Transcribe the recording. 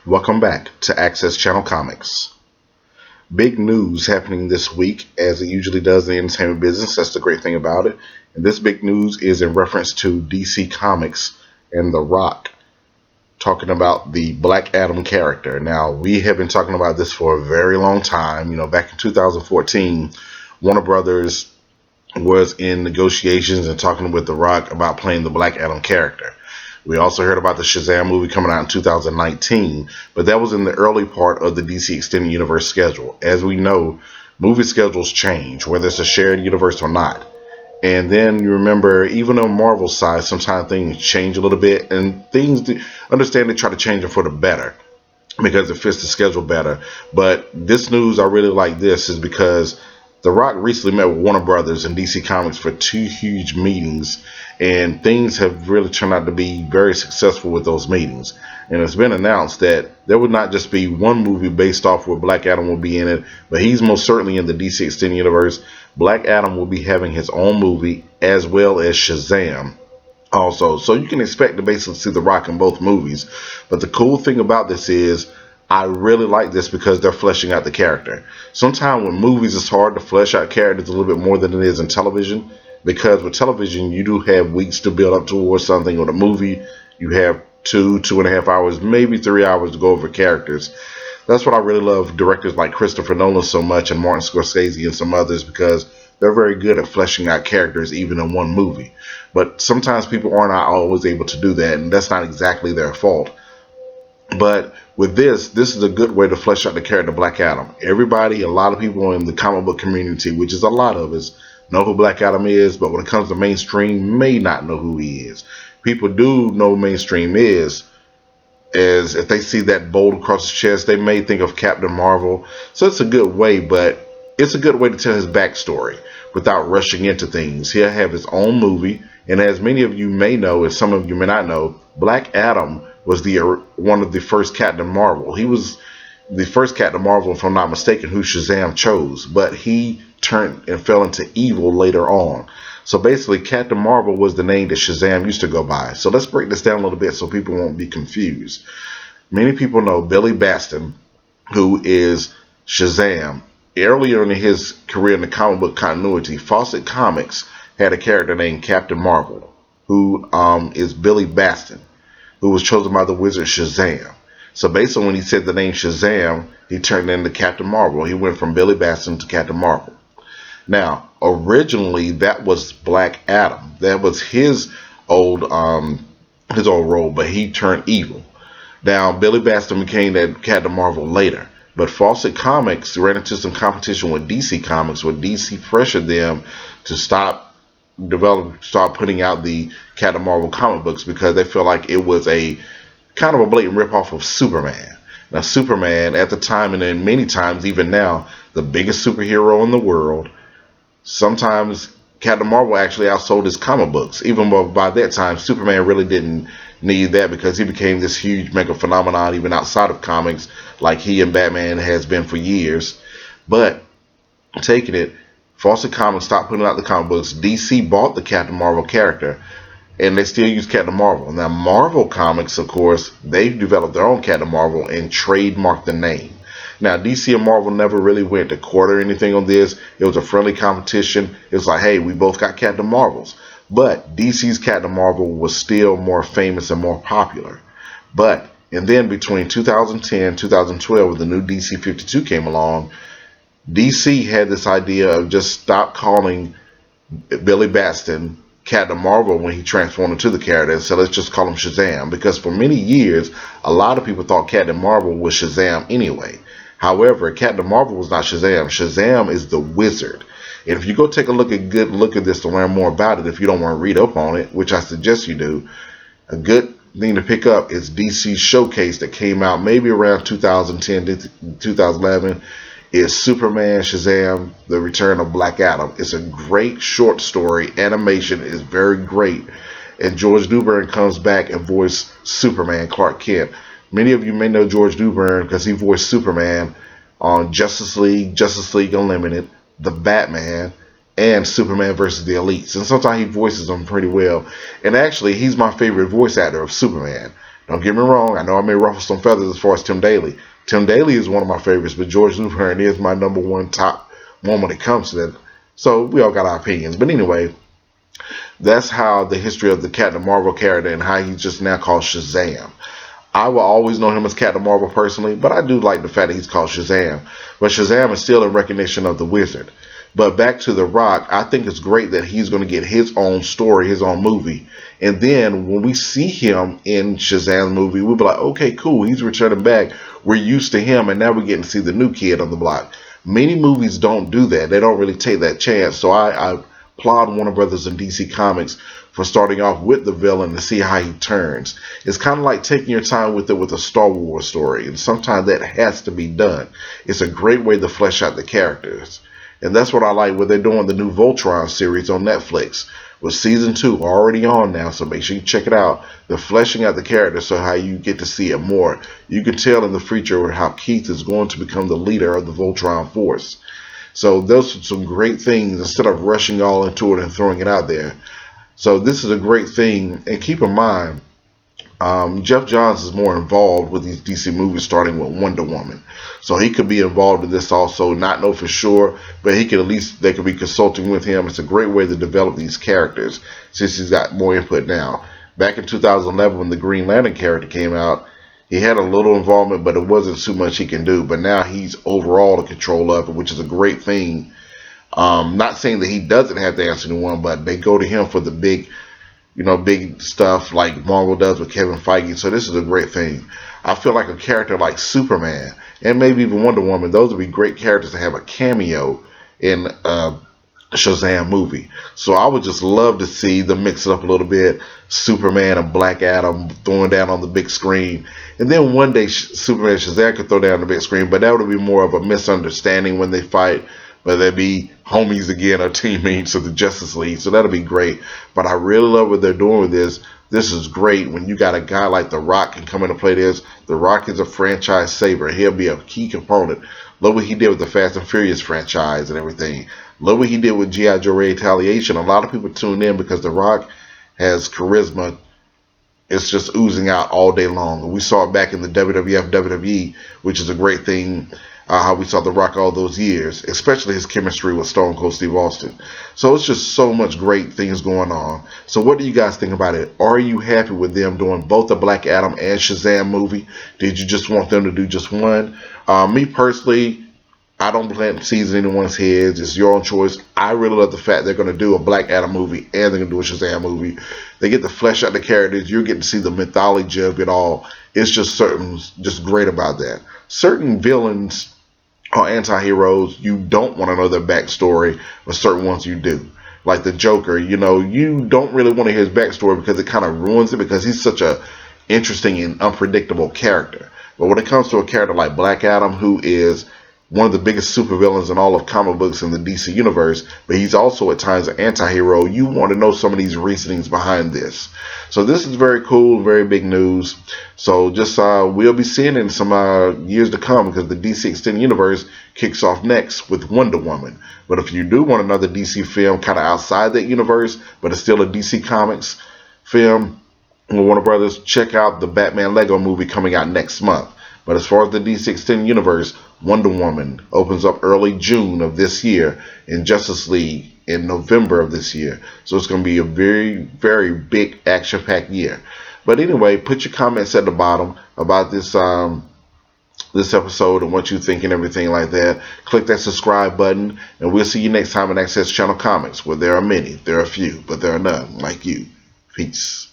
Welcome back to Access Channel Comics. Big news happening this week, as it usually does in the entertainment business. That's the great thing about it. And this big news is in reference to DC Comics and The Rock talking about the Black Adam character. Now, we have been talking about this for a very long time. Back in 2014, Warner Brothers was in negotiations and talking with The Rock about playing the Black Adam character. We also heard about the Shazam movie coming out in 2019, but that was in the early part of the DC Extended Universe schedule. As we know, movie schedules change, whether it's a shared universe or not. And then you remember, even on Marvel's side, sometimes things change a little bit, and things, understand they try to change them for the better because it fits the schedule better. But this news, I really like this, is because The Rock recently met with Warner Brothers and DC Comics for two huge meetings, and things have really turned out to be very successful with those meetings. And it's been announced that there would not just be one movie based off where Black Adam will be in it, but he's most certainly in the DC Extended Universe. Black Adam will be having his own movie as well as Shazam also. So you can expect to basically see The Rock in both movies. But the cool thing about this is I really like this because they're fleshing out the character. Sometimes with movies, it's hard to flesh out characters a little bit more than it is in television, because with television, you do have weeks to build up towards something. With a movie, you have 2.5 hours, maybe 3 hours to go over characters. That's what I really love directors like Christopher Nolan so much, and Martin Scorsese and some others, because they're very good at fleshing out characters even in one movie. But sometimes people are not always able to do that, and that's not exactly their fault. But with this is a good way to flesh out the character Black Adam. Everybody, a lot of people in the comic book community, which is a lot of us, know who Black Adam is, but when it comes to mainstream, may not know who he is. People do know who mainstream is, as if they see that bolt across his chest, they may think of Captain Marvel. So it's a good way, but it's a good way to tell his backstory without rushing into things. He'll have his own movie, and as many of you may know, and some of you may not know, Black Adam was one of the first Captain Marvel. He was the first Captain Marvel, if I'm not mistaken, who Shazam chose, but he turned and fell into evil later on. So basically, Captain Marvel was the name that Shazam used to go by. So let's break this down a little bit so people won't be confused. Many people know Billy Batson, who is Shazam. Earlier in his career in the comic book continuity, Fawcett Comics had a character named Captain Marvel, who is Billy Batson, who was chosen by the wizard Shazam. So based on when he said the name Shazam, he turned into Captain Marvel. He went from Billy Batson to Captain Marvel. Now, originally that was Black Adam. That was his old role, but he turned evil. Now, Billy Batson became that Captain Marvel later. But Fawcett Comics ran into some competition with DC Comics, where DC pressured them to start putting out the Captain Marvel comic books, because they felt like it was a kind of a blatant ripoff of Superman. Now, Superman at the time, and then many times even now, the biggest superhero in the world. Sometimes Captain Marvel actually outsold his comic books, even though by that time Superman really didn't need that, because he became this huge mega phenomenon even outside of comics, like he and Batman has been for years. But taking it, Fawcett Comics stopped putting out the comic books. DC bought the Captain Marvel character, and they still use Captain Marvel. Now, Marvel Comics, of course, they've developed their own Captain Marvel and trademarked the name. Now, DC and Marvel never really went to court or anything on this. It was a friendly competition. It was like, hey, we both got Captain Marvels. But DC's Captain Marvel was still more famous and more popular. And then between 2010 and 2012, when the new DC 52 came along, DC had this idea of just stop calling Billy Batson Captain Marvel when he transformed into the character. So let's just call him Shazam, because for many years, a lot of people thought Captain Marvel was Shazam anyway. However, Captain Marvel was not Shazam. Shazam is the wizard. And if you go take a good look at this to learn more about it, if you don't want to read up on it, which I suggest you do, a good thing to pick up is DC's Showcase that came out maybe around 2010 to 2011. Is Superman, Shazam, The Return of Black Adam. It's a great short story. Animation is very great. And George Newbern comes back and voiced Superman, Clark Kent. Many of you may know George Newbern because he voiced Superman on Justice League Unlimited, The Batman, and Superman vs. the Elites. And sometimes he voices them pretty well. And actually, he's my favorite voice actor of Superman. Don't get me wrong. I know I may ruffle some feathers as far as Tim Daly. Tim Daly is one of my favorites, but George Lucas is my number one top one when it comes to that. So we all got our opinions. But anyway, that's how the history of the Captain Marvel character and how he's just now called Shazam. I will always know him as Captain Marvel personally, but I do like the fact that he's called Shazam. But Shazam is still in recognition of the Wizard. But back to The Rock, I think it's great that he's going to get his own story, his own movie. And then when we see him in Shazam's movie, we'll be like, okay, cool, he's returning back. We're used to him, and now we're getting to see the new kid on the block. Many movies don't do that. They don't really take that chance. So I applaud Warner Brothers and DC Comics for starting off with the villain to see how he turns. It's kind of like taking your time with it with a Star Wars story, and sometimes that has to be done. It's a great way to flesh out the characters. And that's what I like when they're doing the new Voltron series on Netflix. With season 2 already on now, so make sure you check it out. They're fleshing out the characters so how you get to see it more. You can tell in the future how Keith is going to become the leader of the Voltron force. So those are some great things instead of rushing all into it and throwing it out there. So this is a great thing. And keep in mind, Jeff Johns is more involved with these DC movies, starting with Wonder Woman. So he could be involved in this also, not know for sure, but he could at least, they could be consulting with him. It's a great way to develop these characters since he's got more input now. Back in 2011 when the Green Lantern character came out, he had a little involvement, but it wasn't too much he can do. But now he's overall in control of it, which is a great thing. Not saying that he doesn't have to answer to one, but they go to him for the big stuff like Marvel does with Kevin Feige. So this is a great thing. I feel like a character like Superman and maybe even Wonder Woman, those would be great characters to have a cameo in a Shazam movie. So I would just love to see them mix it up a little bit. Superman and Black Adam throwing down on the big screen. And then one day Superman and Shazam could throw down on the big screen, but that would be more of a misunderstanding when they fight. But they'd be homies again or teammates of the Justice League. So that'll be great. But I really love what they're doing with this. This is great when you got a guy like The Rock can come in and play this. The Rock is a franchise saver. He'll be a key component. Love what he did with the Fast and Furious franchise and everything. Love what he did with G.I. Joe Retaliation. A lot of people tune in because The Rock has charisma. It's just oozing out all day long. We saw it back in the WWF, WWE, which is a great thing. How we saw The Rock all those years, especially his chemistry with Stone Cold Steve Austin. So it's just so much great things going on. So what do you guys think about it? Are you happy with them doing both the Black Adam and Shazam movie? Did you just want them to do just one? Me personally, I don't plan to season anyone's heads. It's your own choice. I really love the fact they're going to do a Black Adam movie and they're going to do a Shazam movie. They get to flesh out the characters. You're getting to see the mythology of it all. It's just just great about that. Certain villains or anti-heroes, you don't want to know their backstory, but certain ones you do. Like the Joker, you don't really want to hear his backstory because it kind of ruins it because he's such a interesting and unpredictable character. But when it comes to a character like Black Adam, who is one of the biggest supervillains in all of comic books in the DC universe, but he's also at times an anti-hero, you want to know some of these reasonings behind this. So this is very cool, very big news. So just we'll be seeing it in some years to come because the DC Extended Universe kicks off next with Wonder Woman. But if you do want another DC film kind of outside that universe, but it's still a DC Comics film with Warner Brothers, check out the Batman Lego movie coming out next month. But as far as the DC Extended Universe, Wonder Woman opens up early June of this year, and Justice League in November of this year. So it's going to be a very, very big action-packed year. But anyway, put your comments at the bottom about this this episode and what you think and everything like that. Click that subscribe button, and we'll see you next time in Access Channel Comics, where there are many. There are few, but there are none like you. Peace.